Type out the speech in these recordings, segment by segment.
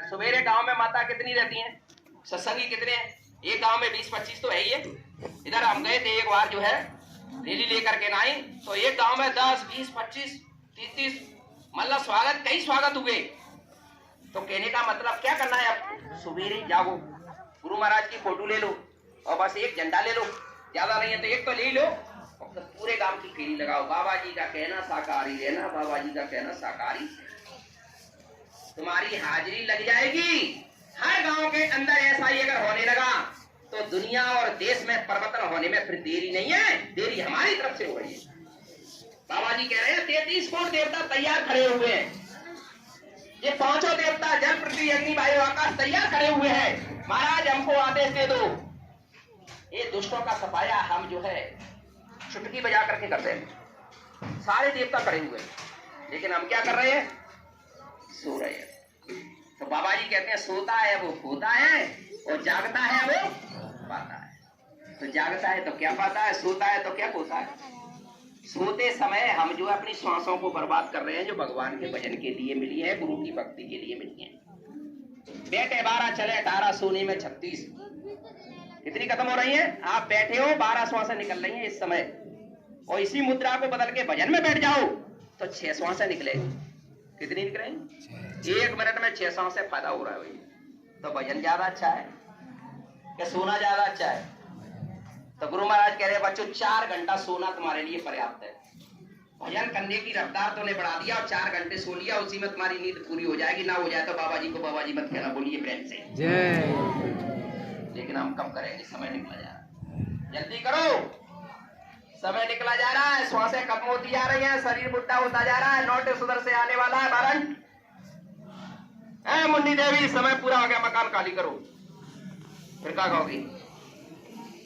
सवेरे गांव में माता कितनी रहती हैं, सत्संगी कितने हैं? एक गांव में 20-25 तो है ही है। इधर हम गए थे एक बार जो है रैली लेकर के नाई, तो एक गांव में 10, 20, 25, 30 मतलब स्वागत, कई स्वागत हुए। तो कहने का मतलब क्या करना है, अब सवेरे जागो, गुरु महाराज की फोटो ले लो और बस एक झंडा ले लो, ज्यादा नहीं है तो एक तो ले लो, और पूरे गांव की फेरी लगाओ, बाबा जी का कहना साकारी रहना, बाबा जी का कहना साकारी, तुम्हारी हाजिरी लग जाएगी। हर गांव के अंदर ऐसा ही अगर होने लगा तो दुनिया और देश में परिवर्तन होने में फिर देरी नहीं है, देरी हमारी तरफ से हो रही है। बाबा जी कह रहे हैं 33 कोट देवता तैयार खड़े हुए हैं, ये पांचों देवता जल पृथ्वी अग्नि वायु आकाश तैयार खड़े हुए हैं। महाराज हमको आदेश दे दो, ये दुष्टों का सफाया हम जो है चुटकी बजा करके करते हैं। सारे देवता खड़े हुए हैं लेकिन हम क्या कर रहे हैं, सो रहे हैं। तो बाबा जी कहते हैं सोता है वो खोता है और जागता है वो पाता है। तो जागता है तो क्या पाता है, सोता है तो क्या खोता है। सोते समय हम जो अपनी श्वासों को बर्बाद कर रहे हैं जो भगवान के भजन के लिए मिली है, गुरु की भक्ति के लिए मिली है। बैठे 12 चले 18, सोने में 36, कितनी खत्म हो रही है। आप बैठे हो 12 श्वासें निकल रही हैं इस समय, और इसी मुद्रा को बदल के भजन में बैठ जाओ तो 6 श्वासें निकलेगी। कितनी निकलेंगी, 1 मिनट में 6 श्वासें फायदा हो रहा है। तो भजन ज्यादा अच्छा है क्या सोना ज्यादा अच्छा है। तो गुरु महाराज कह रहे हैं बच्चों 4 घंटा सोना तुम्हारे लिए पर्याप्त है। भजन करने की रफ्तार तो ने बढ़ा दिया और 4 घंटे सो लिया, उसी में तुम्हारी नींद पूरी हो जाएगी। ना हो जाए तो बाबा जी को बाबा जी मत कहना, बोलिए प्रेम से जय। लेकिन हम कब करेंगे, समय निकला जा रहा है, जल्दी करो, समय निकला जा रहा है, श्वासें कम होती जा रही हैं, शरीर बुढ़ा होता जा रहा है, नोटिस उधर से आने वाला है। बारन मुन्नी देवी समय पूरा हो गया, मकान खाली करो। फिर क्या कहोगी,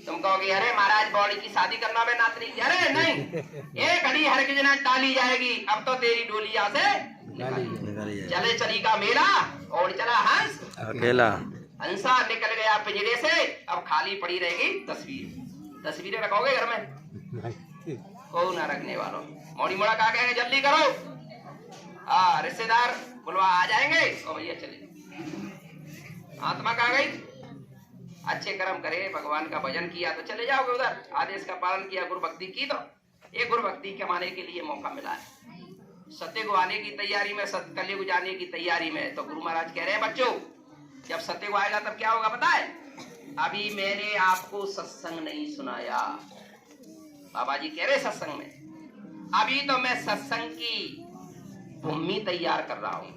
तुम कहोगी अरे महाराज बॉडी की शादी करना में नातनी, अरे नहीं, एक घड़ी हर की जना टाली जाएगी, अब तो तेरी डोलिया से चले चली का मेला और चला हंस अकेला। हंसा निकल गया पिंजरे से, अब खाली पड़ी रहेगी तस्वीर। तस्वीरें रखोगे घर में, को ना रखने वालों। मोड़ी मोड़ा कहा कहेंगे जल्दी करो, रिश्तेदार बुलवा आ जाएंगे और भैया चले। आत्मा कहाँ गई, अच्छे कर्म करे, भगवान का भजन किया तो चले जाओगे उधर, आदेश का पालन किया, गुरु भक्ति की तो एक गुरु भक्ति कमाने के लिए मौका मिला है। सत्य को आने की तैयारी में, सत्कल्य को जाने की तैयारी में। तो गुरु महाराज कह रहे हैं बच्चों जब सत्य को आएगा तब क्या होगा पता है। अभी मैंने आपको सत्संग नहीं सुनाया, बाबा जी कह रहे सत्संग में, अभी तो मैं सत्संग की भूमि तैयार कर रहा हूं।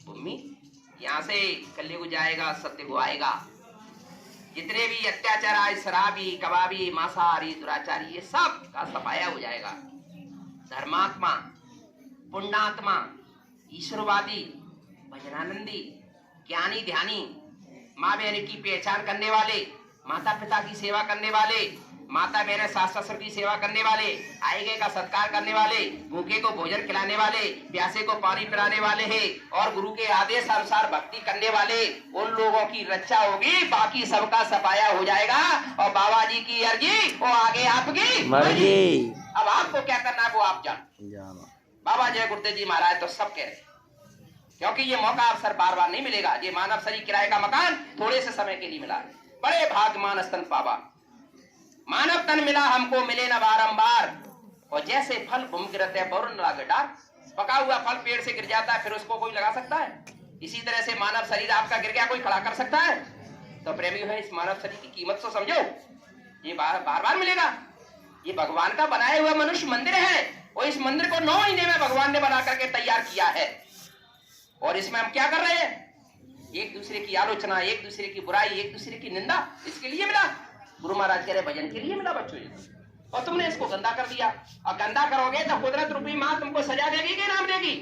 भूमि यहाँ से कलयुग जाएगा, सत्य को आएगा। जितने भी अत्याचार आए, शराबी, कबाबी, मांसाहारी, दुराचारी, ये सब का सफाया हो जाएगा। धर्मात्मा, पुण्यात्मा, ईश्वरवादी, भजनानंदी, ज्ञानी ध्यानी, माँ बहन की पहचान करने वाले, माता पिता की सेवा करने वाले, माता बहन सास ससुर की सेवा करने वाले, आए गए का सत्कार करने वाले, भूखे को भोजन खिलाने वाले, प्यासे को पानी पिलाने वाले हैं, और गुरु के आदेश अनुसार भक्ति करने वाले, उन लोगों की रक्षा होगी। बाकी सबका सफाया हो जाएगा और बाबा जी की अर्जी वो आगे आपकी मर्जी। अब आपको क्या करना है वो आप जानो। बाबा जय गुरुदेव जी महाराज तो सब कह रहे हैं, क्योंकि ये मौका अवसर बार बार नहीं मिलेगा। ये मानव शरीर किराए का मकान थोड़े से समय के लिए मिला, बड़े भाग्यमान स्तन पावा। मानव तन मिला हमको, मिले न बारंबार, और जैसे फल भूम गिरते वरुण लागे डार। पका हुआ फल पेड़ से गिर जाता है, फिर उसको कोई लगा सकता है। इसी तरह से मानव शरीर आपका गिर गया, कोई खड़ा कर सकता है। तो प्रेमी है, इस मानव शरीर की कीमत तो समझो, ये बार बार मिलेगा। ये भगवान का बनाया हुआ मनुष्य मंदिर है, और इस मंदिर को 9 महीने में भगवान ने बना करके तैयार किया है। और इसमें हम क्या कर रहे हैं, एक दूसरे की आलोचना, एक दूसरे की बुराई, एक दूसरे की निंदा, इसके लिए मिला। गुरु महाराज कह रहे भजन के लिए मिला बच्चों, और तुमने इसको गंदा कर दिया। और गंदा करोगे तो कुदरत रूपी माँ तुमको सजा देगी कि इनाम देगी,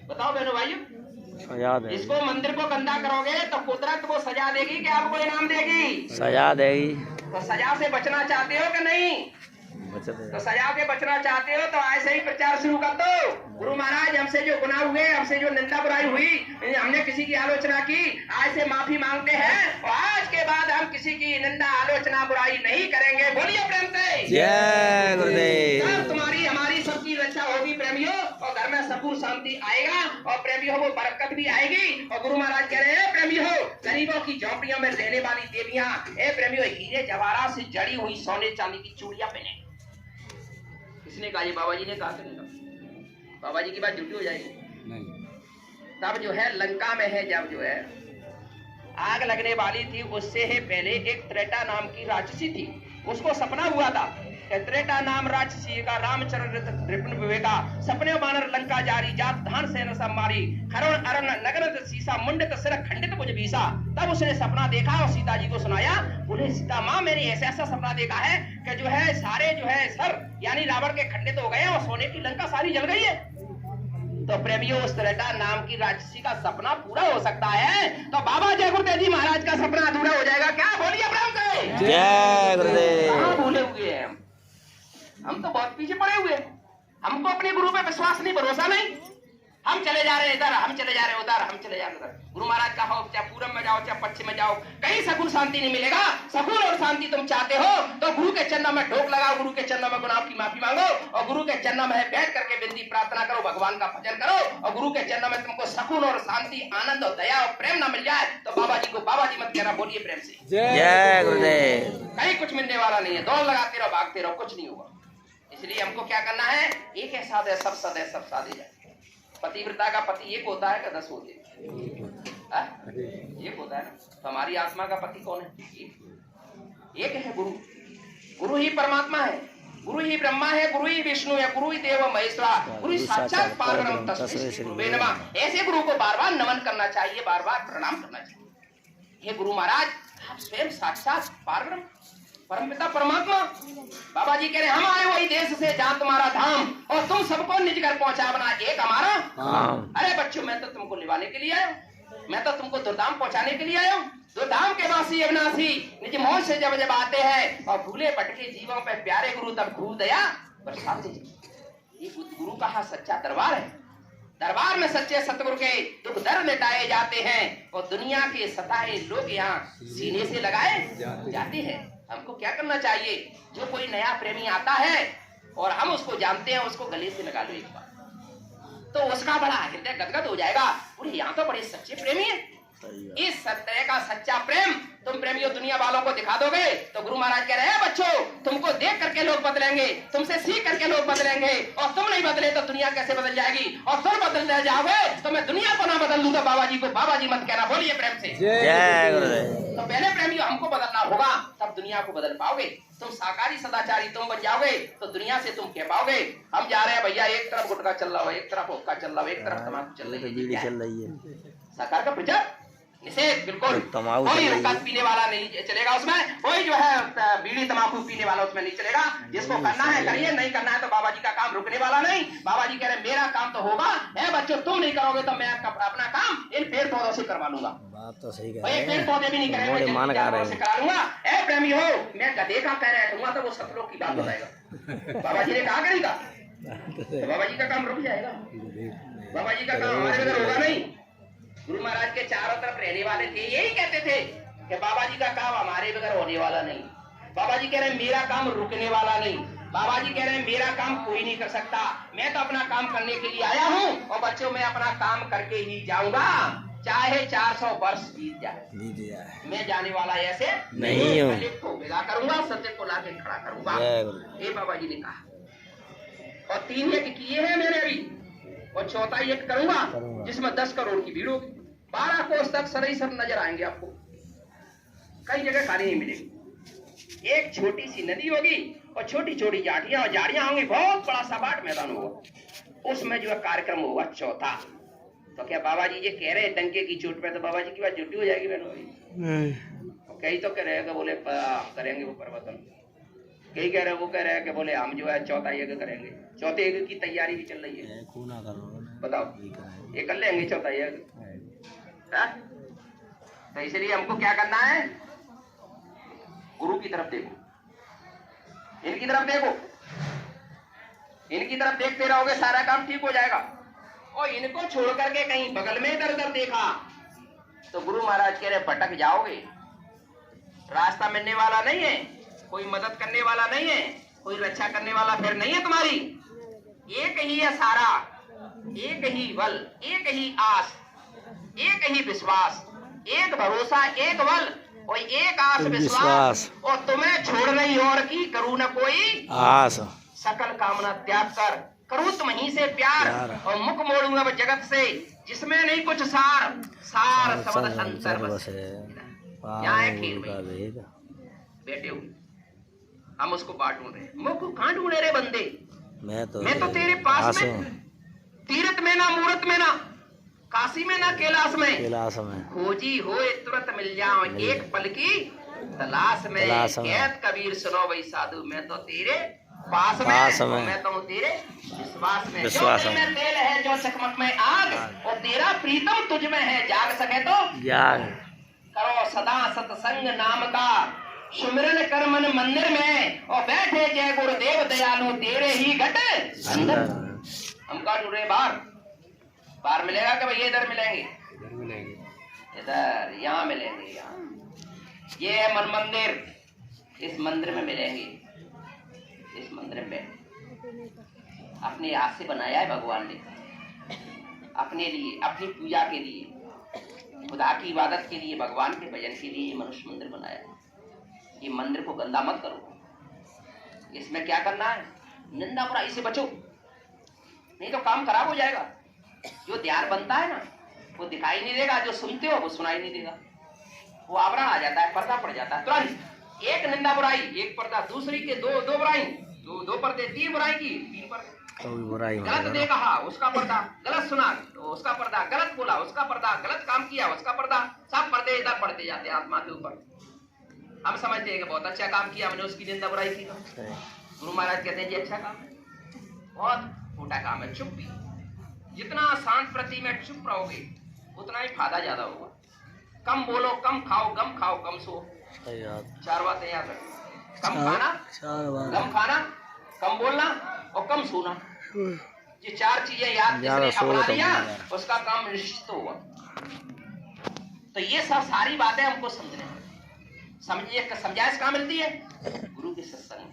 बताओ बहनों भाइयों। इसको मंदिर को गंदा करोगे तो कुदरत वो सजा देगी कि आपको इनाम देगी, सजा देगी। तो सजा से बचना चाहते हो कि नहीं, तो सजा के बचना चाहते हो तो ऐसे ही प्रचार शुरू कर दो। गुरु महाराज हमसे जो गुनाह हुए, हमसे जो निंदा बुराई हुई, हमने किसी की आलोचना की, आज से माफी मांगते हैं और आज के बाद हम किसी की निंदा आलोचना बुराई नहीं करेंगे। बोलिए प्रेम से जय गुरुदेव। तब तुम्हारी हमारी सबकी रक्षा होगी प्रेमियों, और घर में सुकून शांति आएगा और प्रेमियों को बरकत भी आएगी। और गुरु महाराज कह रहे हैं प्रेमियों, गरीबों की झोंपड़ियों में रहने वाली देवियां, प्रेमियों हीरे जवाहरात से जड़ी हुई सोने चांदी की चूड़ियां पहने। किसने कहा? ये बाबा जी ने कहा। बाबा जी की बात झूठी हो जाएगी नहीं। तब जो है लंका में है, जब जो है आग लगने वाली थी, उससे है पहले एक त्रेता नाम की राक्षसी थी। उसको सपना हुआ था कि त्रेता नाम राक्षसी का रामचंद्र त्रिपुण विवेका सपने बानर लंका जारी जात धान से न संमारी खरण अरण नगर सीसा मुंडक सिर खंडित मुझ भीसा। तब उसने सपना देखा और सीता जी को सुनाया। बोले सीता माँ, मैंने ऐसा ऐसा सपना देखा है कि जो है सारे जो है सर यानी रावण के खंडित हो गए और सोने की लंका सारी जल गई है। तो प्रेमियों, उस त्रेता नाम की राक्षसी का सपना पूरा हो सकता है तो बाबा जय गुरुदेव जी महाराज का सपना अधूरा हो जाएगा क्या? बोलिए प्रेम से जय गुरुदेव। कहाँ भूले हुए हैं हम तो बहुत पीछे पड़े हुए। हमको अपने गुरु पे विश्वास नहीं, भरोसा नहीं। हम चले जा रहे हैं इधर, हम चले जा रहे हैं उधर, हम चले जा रहे हैं उधर। गुरु महाराज का हो, चाहे पूरब में जाओ चाहे पश्चिम में जाओ, कहीं सकून शांति नहीं मिलेगा। सकून और शांति तुम चाहते हो तो गुरु के चरणों में ढोक लगाओ, गुरु के चरणों में गुनाह की माफी मांगो और गुरु के चरणों में बैठ करके विनती प्रार्थना करो, भगवान का भजन करो। और गुरु के चरणों में तुमको सकून और शांति, आनंद और दया और प्रेम न मिल जाए तो बाबा जी को बाबा जी मत कहना। बोलिए प्रेम से जय गुरुदेव। कहीं कुछ मिलने वाला नहीं है। दौड़ लगाते रहो, भागते रहो, कुछ नहीं होगा। इसलिए हमको क्या करना है? एक है साधे सब सदे सब साधे जाए। पतिव्रता का पति एक होता है कि 10 होते हैं? एक होता है ना। तो हमारी आत्मा का पति कौन है? एक है गुरु। गुरु ही परमात्मा है, गुरु ही ब्रह्मा है, गुरु ही विष्णु है, गुरु ही देव महेश्वरा, गुरु ही साक्षात परब्रह्म तस्मै श्री गुरुवे नमः। ऐसे गुरु को बार बार नमन करना चाहिए, बार बार प्रणाम करना चाहिए। हे गुरु महाराज, आप स्वयं साक्षात परब्रह्म परमपिता परमात्मा। बाबा जी कह रहे हम आए वही देश से जहाँ तुम्हारा धाम और तुम सबको निज घर पहुंचा बना एक हमारा। अरे बच्चों, मैं तो तुमको निभाने के लिए आया हूँ, मैं तो तुमको दुर्धाम पहुंचाने के लिए आया हूँ। दुर्धाम के वासी अविनाशी निज मोह से जब जब आते हैं और भूले भटके जीवों पे प्यारे गुरु तब खूब दया बरसाते। ये गुरु का सच्चा दरबार है। दरबार में सच्चे सतगुरु के दुख दर्द मिटाए जाते हैं और दुनिया के सताए लोग यहाँ सीने से लगाए जाते हैं। हमको क्या करना चाहिए? जो कोई नया प्रेमी आता है और हम उसको जानते हैं, उसको गले से लगा लो एक बार, तो उसका बड़ा हृदय गदगद हो जाएगा। बोले यहाँ तो बड़े सच्चे प्रेमी हैं। इस तरह का सच्चा प्रेम तुम प्रेमियों दुनिया वालों को दिखा दोगे तो गुरु महाराज कह रहे हैं बच्चों, तुमको देख करके लोग बदलेंगे, तुमसे सीख करके लोग बदलेंगे। और तुम नहीं बदले तो दुनिया कैसे बदल जाएगी? और तुम बदलते जाओगे तो मैं दुनिया को ना बदल दूंगा। बाबा जी को बाबा जी मत कहना। बोलिए प्रेम से जय गुरुदेव। तो पहले प्रेमियों हमको बदलना होगा, तब दुनिया को बदल पाओगे। तुम साकारी सदाचारी तुम बन जाओगे तो दुनिया से तुम कह पाओगे हम जा रहे हैं भैया, एक तरफ गुटखा चल रहा है, एक तरफ हुक्का चल रहा है, एक तरफ तम्बाकू चल रही है। साकार का प्रचार निषेध बिल्कुल। कोई हुक्का पीने वाला नहीं चलेगा उसमें, कोई जो है बीड़ी तम्बाकू पीने वाला उसमें नहीं चलेगा। जिसको करना है करिए, नहीं करना है तो बाबा जी का काम रुकने वाला नहीं। बाबा जी कह रहे मेरा काम तो होगा। बच्चों, तुम नहीं करोगे तो मैं अपना काम इन पेड़ पौधों से करवा लूंगा। बात तो सही है। पेड़ पौधे भी नहीं करेंगे, करा लूंगा। प्रेमी हो, मैं गधे का कह रहा हूँ तो वो सतलोक की बात बताएगा। बाबा जी ने कहा करेगा तो बाबा जी का काम रुक जाएगा। बाबा जी का काम हमारे बगैर होगा नहीं। गुरु महाराज के चारों तरफ रहने वाले थे, यही कहते थे कि बाबा जी का काम हमारे बगैर होने वाला नहीं। बाबा जी कह रहे हैं मेरा काम रुकने वाला नहीं। बाबा जी कह रहे हैं मेरा काम कोई नहीं कर सकता, मैं तो अपना काम करने के लिए आया हूँ और बच्चों मैं अपना काम करके ही जाऊंगा, चाहे 400 वर्ष बीत जाए। मैं जाने वाला ऐसे नहीं हूँ। गलत को विदा करूंगा, सत्य को लाके खड़ा करूंगा। ये बाबा जी ने कहा। और 3 यज्ञ किए हैं मैंने अभी, और 4था यज्ञ करूंगा जिसमें 10 करोड़ की भीड़ होगी। 12 कोस तक सर नजर आएंगे आपको, कई जगह खाली नहीं मिलेगी। एक छोटी सी नदी होगी और छोटी छोटी झाड़ियां और झाड़ियां होंगी, बहुत बड़ा सपाट मैदान होगा, उसमें जो है कार्यक्रम होगा 4था। तो क्या बाबा जी ये कह रहे हैं डंके की चोट पे तो बाबा जी की बात झूठी हो जाएगी बहनों? कई तो कह रहे हैं कि बोले करेंगे वो परिवर्तन, कई कह रहे हैं वो कह रहे हैं कि बोले हम जो है 4था यज्ञ करेंगे। 4थे यज्ञ की तैयारी भी चल रही है। बताओ ये कर लेंगे 4था यज्ञ? तो इसलिए हमको क्या करना है? गुरु की तरफ देखो, इनकी तरफ देखो। इनकी तरफ देखते रहोगे सारा काम ठीक हो जाएगा। और इनको छोड़ करके कहीं बगल में इधर उधर देखा तो गुरु महाराज कह रहे भटक जाओगे, रास्ता मिलने वाला नहीं है, कोई मदद करने वाला नहीं है, कोई रक्षा करने वाला फिर नहीं है तुम्हारी। एक ही है सारा, एक ही बल, एक ही आस, एक ही विश्वास, एक भरोसा, एक बल और एक आस विश्वास। और तुम्हें छोड़ नहीं और की करूँ न कोई आस, सकल कामना त्याग कर करूँ तुम ही से प्यार। और मुख मोड़ूंगा अब जगत से जिसमें नहीं कुछ सार, सार सबद अंतर बसे। यहाँ है खेल में बैठे हुए हम उसको बांट ढूंढ रहे। मुख कहाँ ढूंढे रे बंदे, मैं तो तेरे पास में, तीरथ में ना मूरत में ना काशी में ना कैलाश में, खोजी हो तुरंत मिल जाओ एक पल की तलाश में। कहत कबीर सुनो भाई साधु, मैं तो तेरे पास में, मैं तो तेरे विश्वास में। जो दिल में तेल है जो चकमक में आग, और तेरा प्रीतम तुझ में है, जाग सके तो करो सदा सत्संग नाम का सुमिरन कर मन मंदिर में। और बैठे जय गुरुदेव दयालु तेरे ही घट अंदर। हम का ढूंढे बाहर मिलेगा कि भैया इधर मिलेंगे, इधर यहाँ मिलेंगे, यहाँ ये है मन मंदिर, इस मंदिर में मिलेंगे। इस मंदिर में अपने हाथ से बनाया है भगवान ने, अपने लिए, अपनी पूजा के लिए, खुदा की इबादत के लिए, भगवान के भजन के लिए मनुष्य मंदिर बनाया है। ये मंदिर को गंदा मत करो। इसमें क्या करना है, निंदा बुराई से बचो, नहीं तो काम खराब हो जाएगा। जो ध्यान बनता है ना वो दिखाई नहीं देगा, जो सुनते हो वो सुनाई नहीं देगा, वो आवरण आ जाता है, पर्दा पड़ जाता है तुरंत। एक निंदा बुराई एक पर्दा, दूसरी के दो बुराई, दो पर्दे, तीन बुराई की तीन पर्दे। गलत देखा उसका पर्दा, गलत सुना तो उसका पर्दा, गलत बोला उसका पर्दा, गलत काम किया उसका पर्दा, सब पर्दे इधर पड़ते जाते हैं आत्मा के ऊपर। हम समझते हैं कि बहुत अच्छा काम किया, हमने उसकी निंदा बुराई की। गुरु महाराज कहते हैं जी अच्छा काम, बहुत छोटा काम है चुप्पी। जितना शांत प्रति में चुप रहोगे उतना ही फायदा ज्यादा होगा। कम बोलो, कम खाओ, गम खाओ, कम सो। चार बातें याद रखो, कम खाना, कम खाना, कम बोलना और कम सोना। ये चार चीजें याद जिसने अपना लिया उसका काम निश्चित होगा। तो ये सब सारी बातें हमको समझने हैं। समझिए समझाइश कहाँ मिलती है, गुरु के सत्संग।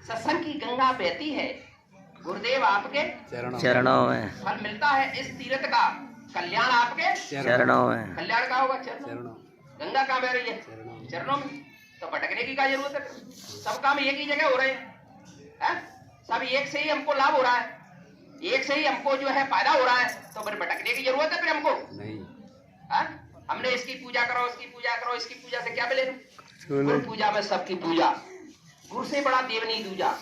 सत्संग की गंगा बहती है गुरुदेव आपके चरणों में, फल मिलता है इस तीर्थ का, कल्याण आपके चरणों में। कल्याण का होगा चरणों, गंगा कहाँ बह रही है चरणों में, तो भटकने की क्या जरूरत है। सब काम एक ही जगह हो रहे हैं, सब एक से ही हमको लाभ हो रहा है, एक से ही हमको जो है फायदा हो रहा है, तो फिर भटकने की जरूरत है फिर हमको नहीं। हमने इसकी पूजा करो, इसकी पूजा करो, इसकी पूजा से क्या मिलेगा। गुरु पूजा में सबकी पूजा, गुरु से बड़ा देव नहीं दूजा।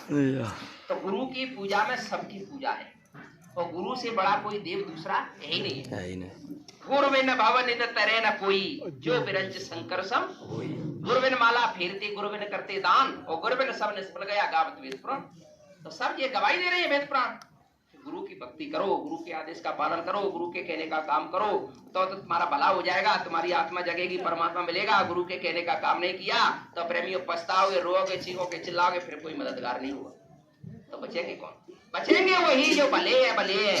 तो गुरु की पूजा में सबकी पूजा है, और गुरु से बड़ा कोई देव दूसरा है ही नहीं है। गुरु बिन भवन नित तरे न कोई, जो बिरंज शंकर सम होई। गुरु बिन माला फेरते, गुरु बिन करते दान, और गुरु बिन सब निष्फल गया गावत वेद पुराण। तो सब ये गवाही दे रहे हैं वेद पुराण, गुरु की भक्ति करो, गुरु के आदेश का पालन करो, गुरु के कहने का काम करो, तो तुम्हारा भला हो जाएगा, तुम्हारी आत्मा जगेगी, परमात्मा मिलेगा। गुरु के कहने का काम नहीं किया तो प्रेमियों पछताओगे, रोओगे, चीखोगे, चिल्लाओगे, फिर कोई मददगार नहीं होगा। तो बचेंगे कौन, बचेंगे वही जो भले है भले है।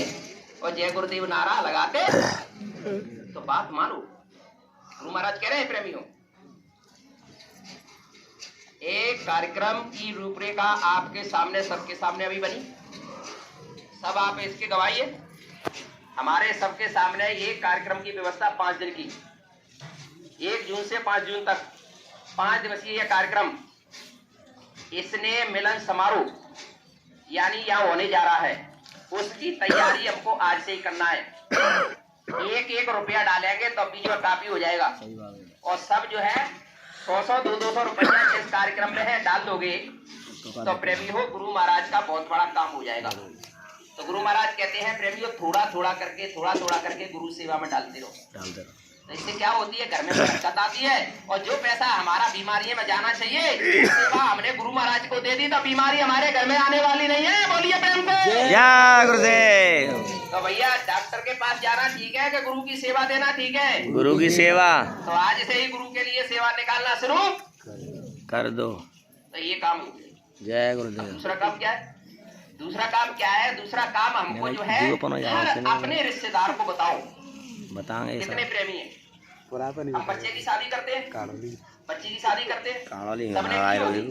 और जय गुरुदेव नारा लगाते तो बात मानो। गुरु महाराज कह रहे हैं प्रेमियों, एक कार्यक्रम की रूपरेखा आपके सामने, सबके सामने अभी बनी, सब आप इसके गवाही है। हमारे सबके सामने ये कार्यक्रम की व्यवस्था 5 दिन की, 1 जून से 5 जून तक 5 दिवसीय कार्यक्रम। इसने मिलन समारोह यानी यहाँ होने जा रहा है, उसकी तैयारी हमको आज से ही करना है। 1-1 रुपया डालेंगे तो बीच में काफी हो जाएगा, और सब जो है 100-100, 200 रुपया इस कार्यक्रम में है डाल दोगे तो प्रेमी हो गुरु महाराज का बहुत बड़ा काम हो जाएगा। तो गुरु महाराज कहते हैं प्रेमियों थोड़ा थोड़ा करके गुरु सेवा में डालते रहो। तो इससे क्या होती है, घर में बरकत आती है, और जो पैसा हमारा बीमारी में जाना चाहिए सेवा हमने गुरु महाराज को दे दी, तो बीमारी हमारे घर में आने वाली नहीं है। बोलिए प्रेम से जय गुरुदेव। तो भैया डॉक्टर के पास जाना ठीक है कि गुरु की सेवा देना ठीक है? गुरु की सेवा। तो आज से ही गुरु के लिए सेवा निकालना शुरू कर दो, तो ये काम हो गया। जय गुरुदेव। दूसरा काम क्या है, दूसरा काम क्या है? दूसरा काम हमको जो है हर अपने रिश्तेदार को बताओ बताएंगे कितने प्रेमी है। हम बच्चे की शादी करते हैं, बच्ची की शादी करते हैं, सबने की होगी।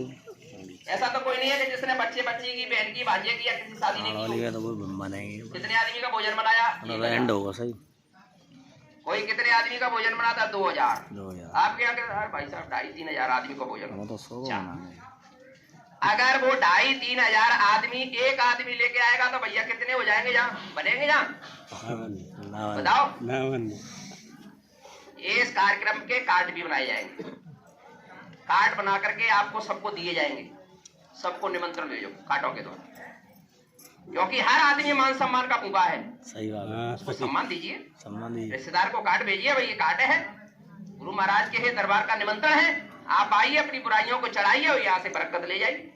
ऐसा तो कोई नहीं है कि जिसने बच्चे बच्ची की, बहन की, भांजे की या किसी शादी नहीं की होगी। कितने आदमी का भोजन बनाया? एंड होगा सही। कोई कितने आदमी का भोजन बनाता? 2000। आपके यहाँ भाई साहब 2500-3000 आदमी का भोजन। अगर वो 2500-3000 आदमी एक आदमी लेके आएगा तो भैया कितने हो जाएंगे? जहाँ बनेंगे जहाँ बताओ। इस कार्यक्रम के कार्ड भी बनाए जाएंगे, कार्ड बना करके आपको सबको दिए जाएंगे, सबको निमंत्रण भेजो काटों के द्वारा, क्योंकि हर आदमी मान सम्मान का भूखा है। सही बात है। उसको सम्मान दीजिए, सम्मान दीजिए। रिश्तेदार को कार्ड भेजिए, भाई ये कार्ड है, गुरु महाराज के दरबार का निमंत्रण है, आप आइए, अपनी बुराइयों को चढ़ाइए और यहाँ से बरकत ले जाइए,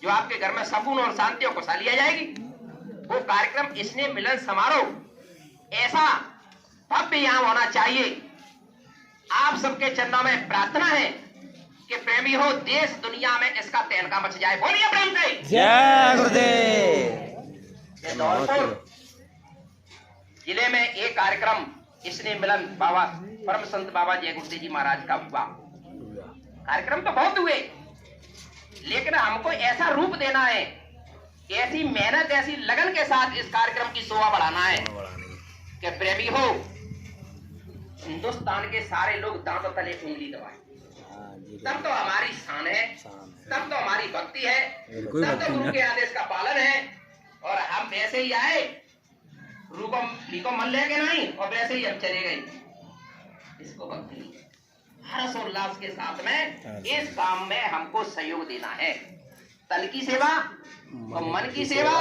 जो आपके घर में सुकून और शांति और खुशहाली आ जाएगी। वो कार्यक्रम स्नेह मिलन समारोह ऐसा भव्य यहाँ होना चाहिए। आप सबके चरणों में प्रार्थना है कि प्रेमी हो, देश दुनिया में इसका तहलका मच जाए। बोलिए प्रेम से जय गुरुदेव। ये धौलपुर जिले में एक कार्यक्रम स्नेह मिलन बाबा परम संत बाबा जय गुरुदेव जी महाराज का हुआ। कार्यक्रम तो बहुत हुए, लेकिन हमको ऐसा रूप देना है, ऐसी मेहनत, ऐसी लगन के साथ इस कार्यक्रम की शोभा बढ़ाना है कि प्रेमी हो, हिंदुस्तान के सारे लोग दांतों तले उंगली दबाए। तब तो हमारी शान है, तब तो हमारी भक्ति है, तब तो गुरु के आदेश का पालन है। और हम वैसे ही आए, गुरु को मन ले के नहीं, और वैसे ही हम चले गए। इसको भक्ति नहीं, हर्ष और उल्लास के साथ में इस काम में हमको सहयोग देना है। तन की सेवा और मन की सेवा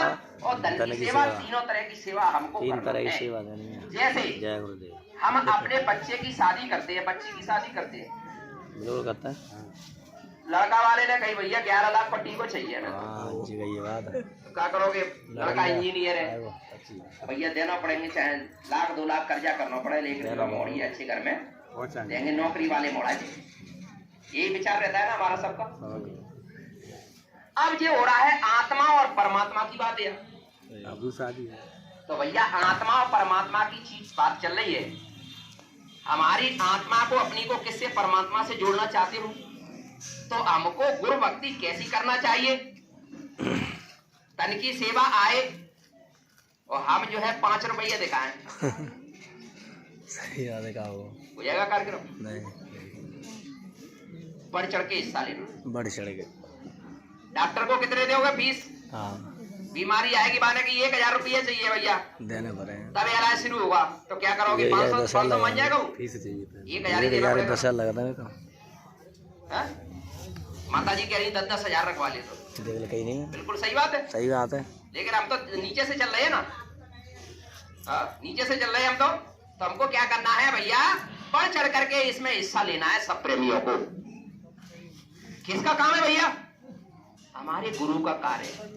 और धन की सेवा, तीनों तरह की सेवा हमको करनी है। जैसे हम अपने बच्चे की शादी करते हैं, बच्ची की शादी करते हैं, बिल्कुल करता है। लड़का वाले ने कही भैया 11 लाख पट्टी को चाहिए ना, ये बात है। तो क्या करोगे? लड़का इंजीनियर है, भैया देना पड़ेंगे, चाहे 1-2 लाख कर्जा करना पड़े, लेकिन मोड़ी अच्छे घर में देंगे, नौकरी वाले मोड़ा जी। यही विचार रहता है ना हमारा सबका। अब ये हो रहा है आत्मा और परमात्मा की बात है, तो भैया आत्मा और परमात्मा की चीज बात चल रही है। हमारी आत्मा को, अपनी को किससे? परमात्मा से जोड़ना चाहते हो तो हमको गुरु भक्ति कैसी करना चाहिए? तन की सेवा आए और हम जो है 5 रुपये दिखाएं, सही बात है। हो जाएगा कार्यक्रम? नहीं, बढ़ चढ़ के हिस्सा लेना। बढ़ चढ़ के। डॉक्टर को कितने दोगे फीस? हाँ, बीमारी आएगी बाने की 1000 रुपये चाहिए भैया, देने पड़े। तब इलाज शुरू होगा, तो क्या करोगे? 500 मान जाएगा वो? 1000 10 लगता है। माता जी कह रही 10-10 हजार रखवा ले, तो देख ले, कहीं नहीं है। बिल्कुल सही बात है, सही बात है। लेकिन हम तो नीचे से चल रहे हैं ना, नीचे से चल रहे हैं हम तो हमको क्या करना है भैया? बढ़ चढ़ करके इसमें हिस्सा लेना है सब प्रेमियों को। किसका काम है भैया? हमारे गुरु का कार्य है।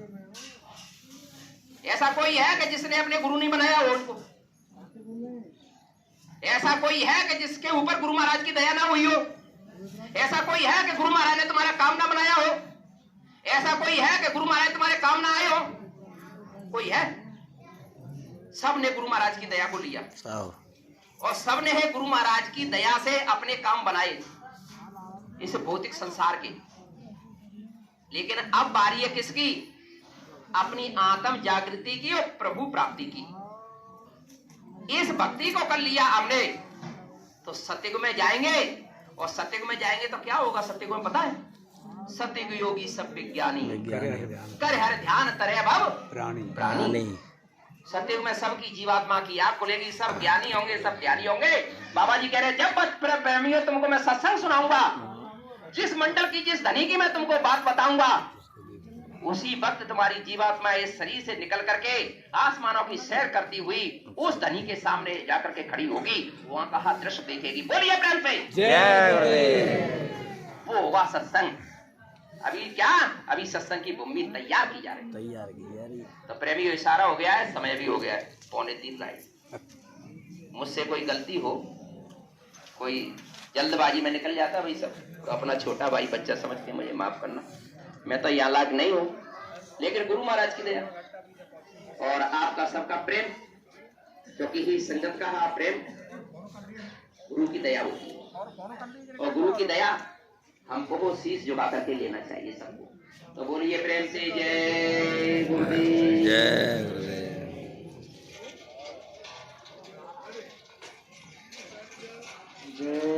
ऐसा कोई है कि जिसने अपने गुरु नहीं बनाया हो उनको? ऐसा कोई है कि जिसके ऊपर गुरु महाराज की दया ना हुई हो? ऐसा कोई है कि गुरु महाराज ने तुम्हारा काम ना बनाया हो? ऐसा कोई है कि गुरु महाराज तुम्हारे काम ना आए हो? कोई है? सब ने गुरु महाराज की दया को लिया और सब ने है गुरु महाराज की दया से अपने काम बनाए इस भौतिक संसार के। लेकिन अब बारी है किसकी? अपनी आत्म जागृति की और प्रभु प्राप्ति की। इस भक्ति को कर लिया हमने तो सत्ययुग में जाएंगे, और सत्ययुग में जाएंगे तो क्या होगा? सत्ययुग में पता है? सत्ययुग योगी सब विज्ञानी, कर हर ध्यान तरे भव प्राणी। सत्ययुग में सबकी जीवात्मा की आग खुलेगी, सब ज्ञानी होंगे, सब ज्ञानी होंगे। बाबा जी कह रहे जब प्रेमियों तुमको मैं सत्संग सुनाऊंगा, जिस मंडल की, जिस धनी की मैं तुमको बात बताऊंगा, उसी वक्त तुम्हारी जीवात्मा इस शरीर से निकल करके आसमानों की सैर करती हुई उस धनी के सामने जाकर के खड़ी होगी, वहां का दृश्य देखेगी। बोलिए प्राण पे जय। वो होगा सत्संग। अभी क्या? अभी सत्संग की भूमि तैयार की जा रही, तैयार की जा रही। तो प्रेमी इशारा हो गया है, समय भी हो गया है, 2:45। मुझसे कोई गलती हो, कोई जल्दबाजी में निकल जाता भाई सब, तो अपना छोटा भाई बच्चा समझ के मुझे माफ करना। मैं तो यहाँ लायक नहीं हूँ, लेकिन गुरु महाराज की दया और आपका सबका प्रेम, क्योंकि ही संगत का प्रेम गुरु की दया होती है, और गुरु की दया हमको वो शीश झुका करके लेना चाहिए सबको। तो बोलिए प्रेम से जय गुरुदेव। जय गुरुदेव। जय